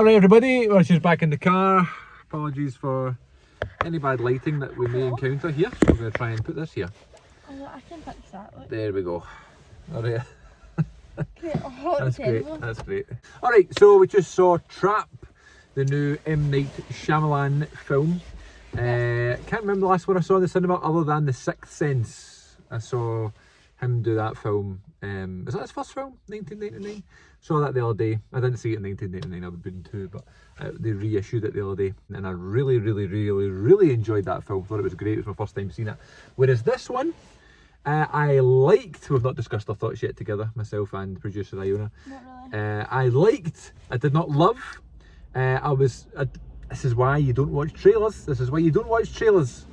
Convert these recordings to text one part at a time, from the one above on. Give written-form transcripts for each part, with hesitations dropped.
Alright everybody, we're just back in the car. Apologies for any bad lighting that we may encounter here. So we're going to try and put this here. Oh, I can fix that. Look. There we go. Alright. Great. Oh, That's great, that's great. Alright, so we just saw Trap, the new M. Night Shyamalan film. Can't remember the last one I saw in the cinema other than The Sixth Sense. I saw him do that film. Was that his first film? 1999? Saw that the other day. I didn't see it in 1999, I would have been too, but they reissued it the other day. And I really enjoyed that film. Thought it was great. It was my first time seeing it. Whereas this one, I liked, we've not discussed our thoughts yet together, myself and producer Iona. Not really. I liked, I did not love. This is why you don't watch trailers. This is why you don't watch trailers.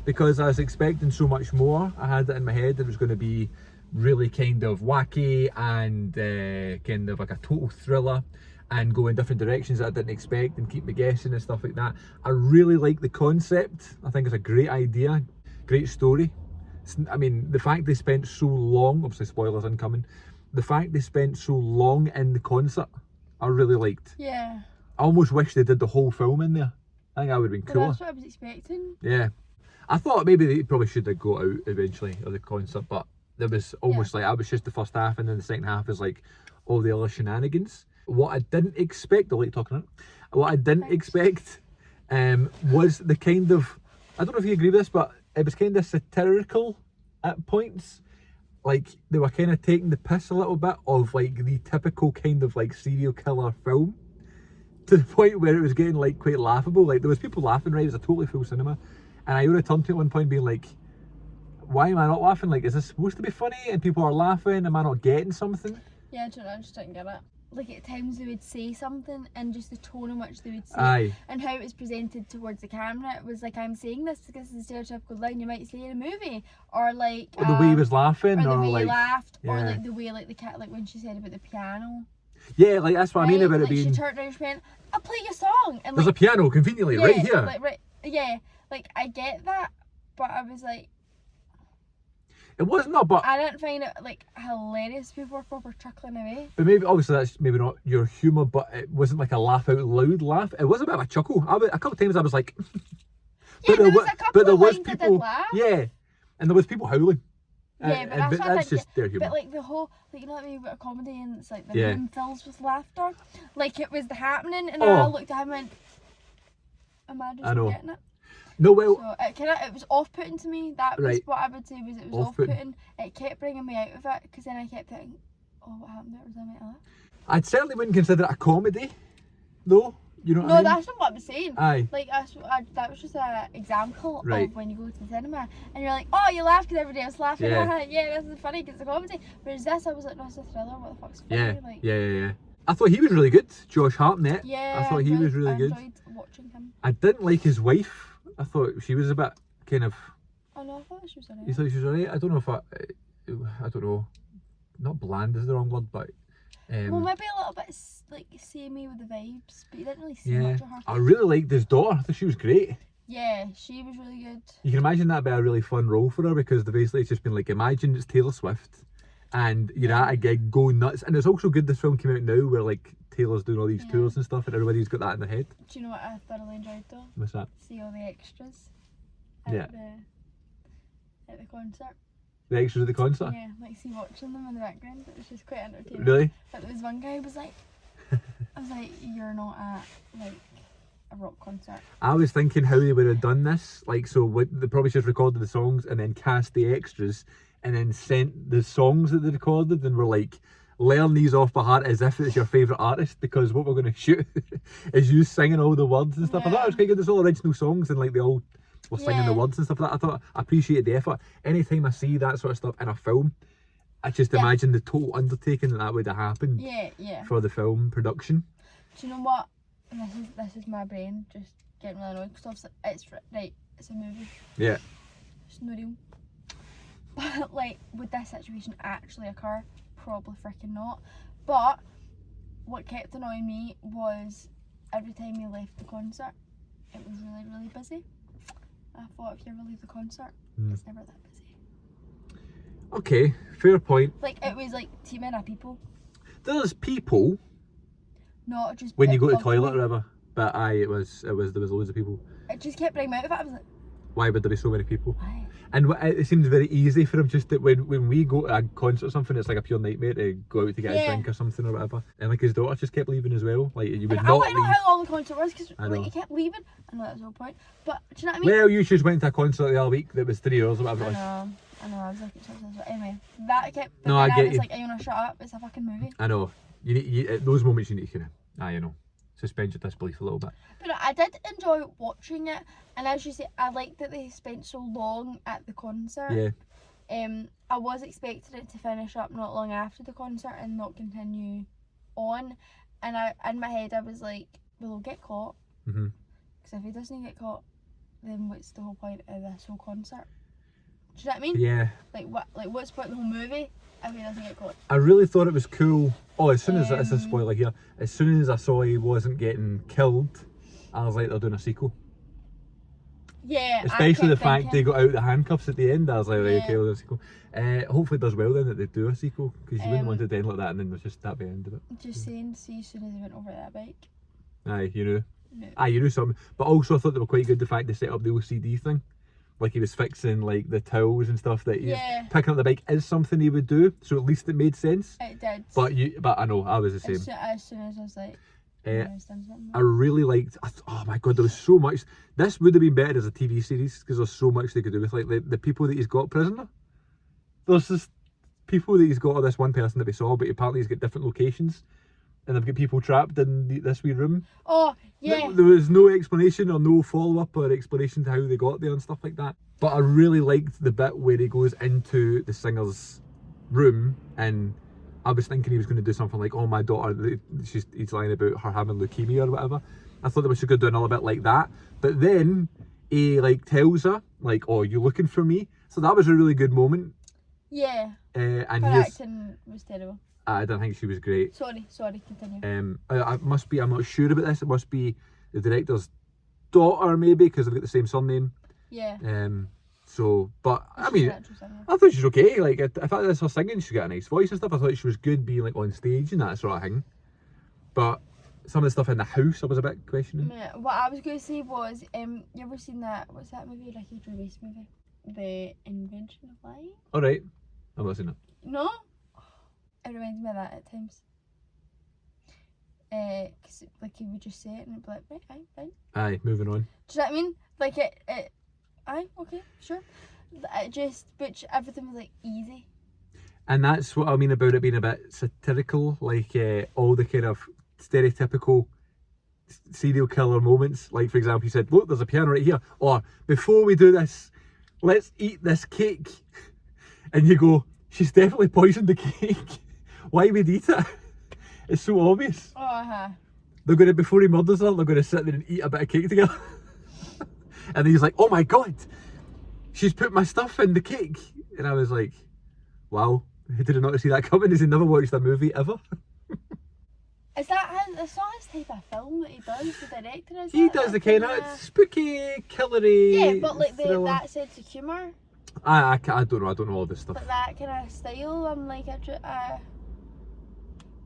Because I was expecting so much more. I had it in my head that it was going to be really kind of wacky and kind of like a total thriller and go in different directions that I didn't expect and keep me guessing and stuff like that. I really like the concept. I think it's a great idea, great story. I mean, the fact they spent so long, obviously spoilers incoming, the fact they spent so long in the concert, I really liked. Yeah. I almost wish they did the whole film in there. I think that would have been cooler. That's what I was expecting. Yeah. I thought maybe they probably should have got out eventually of the concert, but there was almost like, that was just the first half, and then the second half is like all the other shenanigans. What I didn't expect, I like talking about it, what I didn't expect was the kind of, I don't know if you agree with this, but it was kind of satirical at points. Like they were kind of taking the piss a little bit of like the typical kind of like serial killer film, to the point where it was getting like quite laughable. Like there was people laughing, right? It was a totally full cinema. And I only turned to at one point being like, why am I not laughing? Like, is this supposed to be funny? And people are laughing, am I not getting something? Yeah, I don't know, I just didn't get it. Like at times they would say something and just the tone in which they would say it and how it was presented towards the camera. It was like, I'm saying this because it's a stereotypical line you might say in a movie. Or like... Or the way he was laughing. Or the way like, he laughed. Yeah. Or like the way like the cat, like when she said about the piano. Yeah, like that's what I mean about like it being... she turned around and she went, I'll play you a song. And there's like, a piano conveniently right here. Like, right, yeah. Like, I get that, but I was like... It wasn't that, but... I didn't find it, like, hilarious. People were proper chuckling away. But maybe, obviously, that's maybe not your humour, but it wasn't like a laugh out loud laugh. It was a bit of a chuckle. A couple of times I was like... Yeah, there was a couple of lines people, that did laugh. Yeah, and there was people howling. Yeah, but that's just their humour. But like the whole, like, you know what I mean about a comedy and it's like the room fills with laughter? Like it was the happening and I looked at him and went, am I just not getting it? No, well... So it was off-putting to me. That was what I would say, was it was off-putting. It kept bringing me out of it because then I kept thinking, oh, what happened there? Was I meant to laugh? I certainly wouldn't consider it a comedy, though. You know what I mean? No, that's not what I'm saying. Aye. Like, that was just an example of when you go to the cinema and you're like, oh, you laugh because everybody else laughing. Yeah, this is funny because it's a comedy. Whereas this, I was like, no, it's a thriller. What the fuck's funny? Like, yeah. I thought he was really good. Josh Hartnett. Yeah. I thought he was really good. I enjoyed watching him. I didn't like his wife. I thought she was a bit kind of... Oh no, I thought she was alright. You thought she was alright? I don't know if I don't know. Not bland is the wrong word, but... well, maybe a little bit like samey with the vibes, but you didn't really see much of her. I really liked his daughter. I thought she was great. Yeah, she was really good. You can imagine that'd be a really fun role for her because basically it's just been like, imagine it's Taylor Swift and you're at a gig going nuts. And it's also good this film came out now where like Taylor's doing all these tours and stuff and everybody's got that in their head. Do you know what I thoroughly enjoyed though? What's that? See all the extras at the concert. The extras of the concert? Yeah, like see watching them in the background. It was just quite entertaining. Really? But there was one guy who was like, I was like, you're not at like a rock concert. I was thinking how they would have done this. Like, so they probably just recorded the songs and then cast the extras and then sent the songs that they recorded and were like, learn these off by heart as if it's your favourite artist because what we're going to shoot is you singing all the words and stuff. I thought it was quite good. There's all original songs and like they all were singing the words and stuff like that. I thought I appreciated the effort. Anytime I see that sort of stuff in a film, I just imagine the total undertaking that would have happened for the film production. Do you know what? And this is my brain just getting really annoyed because it's a movie. Yeah. It's not real. But like, would this situation actually occur? Probably freaking not. But what kept annoying me was every time you left the concert, it was really busy. I thought if you ever leave the concert, it's never that busy. Okay, fair point. Like it was like teeming of people. There's people, not just when you go to the bugging toilet or me. whatever. But aye, there was loads of people. It just kept bringing me out of it. I was like, Why would there be so many people? why? And it seems very easy for him just that when we go to a concert or something, it's like a pure nightmare to go out to get a Yeah. drink or something or whatever. And like his daughter just kept leaving as well. Like you would And I not want to know leave. how long the concert was because I know. like, he kept leaving. I know that's no point. But do you know what I mean? Well, you just went to a concert the other week that was 3 hours or whatever. I It was. know. I was like, but anyway, that kept. But No, then I get was you. like, are you gonna shut up? It's a fucking movie. I know. At those moments you need to kind of, you know, suspend your disbelief a little bit. But I did enjoy watching it, and as you say, I liked that they spent so long at the concert. Yeah. I was expecting it to finish up not long after the concert and not continue on, and in my head I was like, well, he'll get caught. Mhm. Because if he doesn't get caught, then what's the whole point of this whole concert? Do you know what I mean? Yeah. What's the point of the whole movie if he doesn't get caught? I really thought it was cool. Oh, as soon as it's a Um, spoiler here, as soon as I saw he wasn't getting killed, I was like, they're doing a sequel. Yeah. Especially the I kept fact they thinking, got out the handcuffs at the end. I was like, right, Yeah. okay, we'll do a sequel. Hopefully it does well then that they do a sequel, because you wouldn't want Um, it to end like that and then there's just that be the end of it. just saying, see, as soon as he went over that bike. Aye, you know. No. Aye, you knew something. But also I thought they were quite good the fact they set up the OCD thing. Like he was fixing like the towels and stuff that he Yeah. picking up the bike is something he would do, so at least it made sense. It did. But I know, I was the same. As soon as I was like, Eh, "Oh, he's done something." I really liked. Oh my god, there was so much. This would have been better as a TV series because there's so much they could do with like the people that he's got prisoner. There's just people that he's got, or this one person that we saw, but apparently he's got different locations, and they've got people trapped in this wee room. Oh, yeah. There was no explanation or no follow up or explanation to how they got there and stuff like that. But I really liked the bit where he goes into the singer's room, and I was thinking he was going to do something like, oh, my daughter, he's lying about her having leukemia or whatever. I thought they were going to do another bit like that. But then he like tells her, like, oh, you looking for me? So that was a really good moment. Yeah. And Her he's, acting was terrible. I don't think she was great. Sorry, continue. It must be, I'm not sure about this, it must be the director's daughter maybe, because they've got the same surname. Yeah. So, but I She's mean, an actress, isn't I thought she was okay. Like, if that's her singing, she's got a nice voice and stuff. I thought she was good being like on stage and that sort of thing. But some of the stuff in the house, I was a bit questioning. Yeah, what I was going to say was, you ever seen that, what's that movie, Ricky Gervais movie? The Invention of Lying? All right, I've not seen it. No? It reminds me of that at times. Cause like he would just say it and it'd be like, right, aye, fine. Aye, moving on. Do you know what I mean? Like aye, okay, sure. It just, but everything was like easy. And that's what I mean about it being a bit satirical, like all the kind of stereotypical serial killer moments. Like, for example, he said, look, there's a piano right here. Or, before we do this, let's eat this cake. And you go, she's definitely poisoned the cake. Why would eat it? It's so obvious. Oh, uh-huh. They're going to, before he murders her, they're going to sit there and eat a bit of cake together. And then he's like, oh my god, she's put my stuff in the cake. And I was like, wow, did I not see that coming? Has he never watched a movie ever? It's not his type of film that he does, the director is He it? does the That kind of kinda- spooky, killery. Yeah, but like thriller. that sense of humour, I don't know. I don't know all this stuff. but that kind of style, I'm like,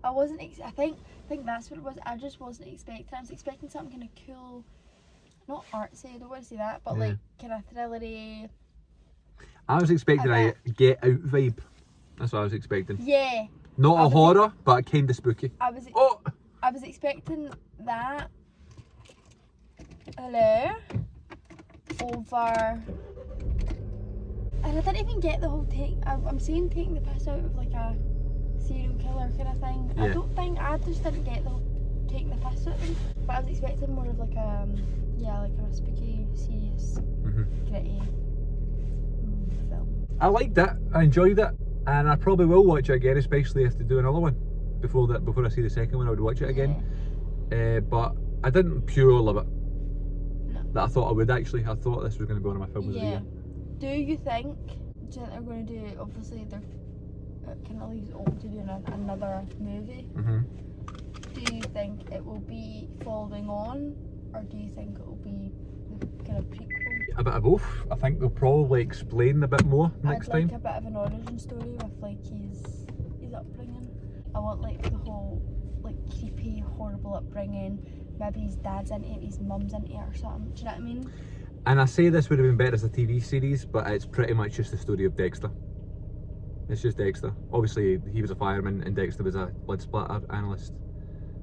I wasn't, I think that's what it was, I just wasn't expecting, I was expecting something kind of cool, not artsy, I don't want to say that, but Yeah. like kind of thrillery. I was expecting I a Get Out vibe. That's what I was expecting. Yeah, Not I a was- horror, but kind of spooky. I was Oh, expecting that. Hello? Over. And I didn't even get the whole thing. I'm saying taking the piss out of like a serial killer kind of thing. Yeah. I just didn't get the whole taking the piss out of them. But I was expecting more of like a, like a spooky, serious, gritty film. I liked it. I enjoyed it, and I probably will watch it again, especially if they do another one. Before I see the second one, I would watch it again. But I didn't pure love it. No. That I thought I would actually. I thought this was going to be one of my films of the Yeah. year. Do you think they're going to do, obviously they're kind of leaves it open to doing another movie. Do you think it will be following on, or do you think it will be the kind of prequel? A bit of both. I think they'll probably explain a bit more next I'd like time. a bit of an origin story with like his upbringing. I want like the whole like creepy, horrible upbringing. Maybe his dad's into it, his mum's into it or something. Do you know what I mean? And I say this would have been better as a TV series, but it's pretty much just the story of Dexter. It's just Dexter. Obviously, he was a fireman and Dexter was a blood splatter analyst,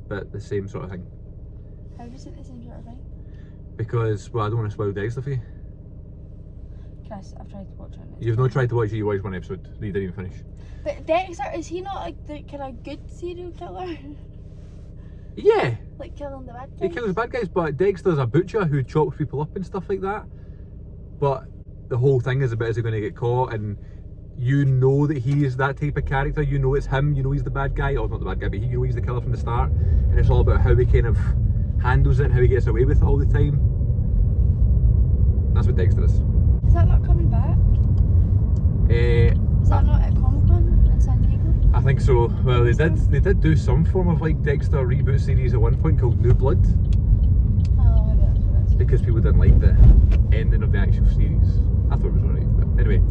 but the same sort of thing. How is it the same sort of thing? Because, well, I don't want to spoil Dexter for you. Chris, I've tried to watch it. You've not tried to watch it, you watched one episode, you didn't even finish. But Dexter, is he not like the kind of good serial killer? Yeah, Like killing the bad guys? he kills bad guys, but Dexter's a butcher who chops people up and stuff like that. But the whole thing is about is he going to get caught, and you know that he is that type of character, you know it's him, you know he's the bad guy, or not the bad guy, but you know he's the killer from the start, and it's all about how he kind of handles it and how he gets away with it all the time. That's what Dexter is. Is that not coming back? Is that not at Comic-Con in San Diego? I think so. Well, they did do some form of like Dexter reboot series at one point called New Blood, Oh, maybe that's what it is. because people didn't like the ending of the actual series. I thought it was alright, but anyway.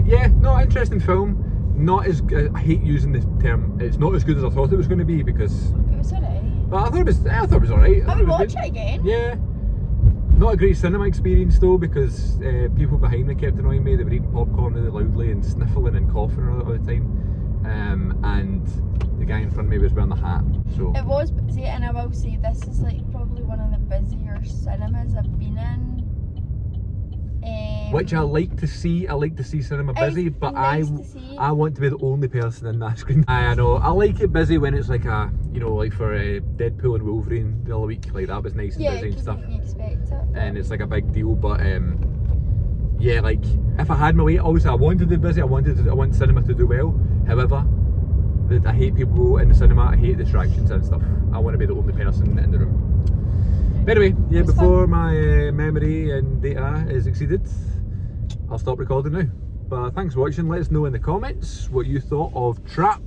Yeah, no, interesting film. Not as I hate using the term. It's not as good as I thought it was going to be because. It was alright. But I thought it was alright. I would watch it again. Yeah. Not a great cinema experience though, because people behind me kept annoying me. They were eating popcorn really loudly and sniffling and coughing all the time. And the guy in front of me was wearing the hat. So It was busy, and I will say this is like probably one of the busier cinemas I've been in. which I like to see. I like to see cinema busy, It's but nice to see. I want to be the only person in that screen. I know. I like it busy when it's like a, you know, like for Deadpool and Wolverine the other week, like that was nice and Yeah, busy and 'cause stuff. you expect it. And it's like a big deal, but yeah, like if I had my way, obviously I wanted it busy. I want cinema to do well. However, I hate people in the cinema. I hate distractions and stuff. I want to be the only person in the room. But anyway, yeah, It's before my memory and data is exceeded, I'll stop recording now. But thanks for watching. Let us know in the comments what you thought of Trap.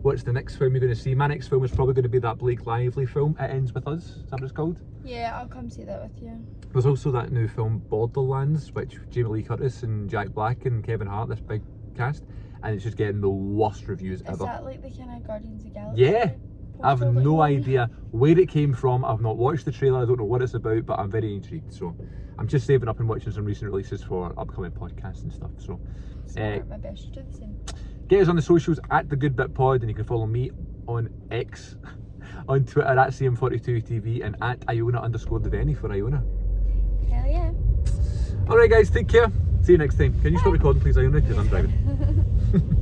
What's the next film you're going to see? My next film is probably going to be that Blake Lively film, It Ends With Us. Is that what it's called? Yeah, I'll come see that with you. There's also that new film Borderlands, which Jamie Lee Curtis and Jack Black and Kevin Hart, this big cast, and it's just getting the worst reviews Is ever. that like the kind of Guardians of the Galaxy? Yeah, I've poster that you no want? idea where it came from. I've not watched the trailer. I don't know what it's about, but I'm very intrigued. So I'm just saving up and watching some recent releases for upcoming podcasts and stuff. So Smart, maybe I should do the same. get us on the socials at The Good Bit Pod, and you can follow me on X, on Twitter at CM42TV, and at Iona_Devaney for Iona. Hell yeah. Alright guys, take care. See you next time. Can you stop recording please, Iona, because I'm driving.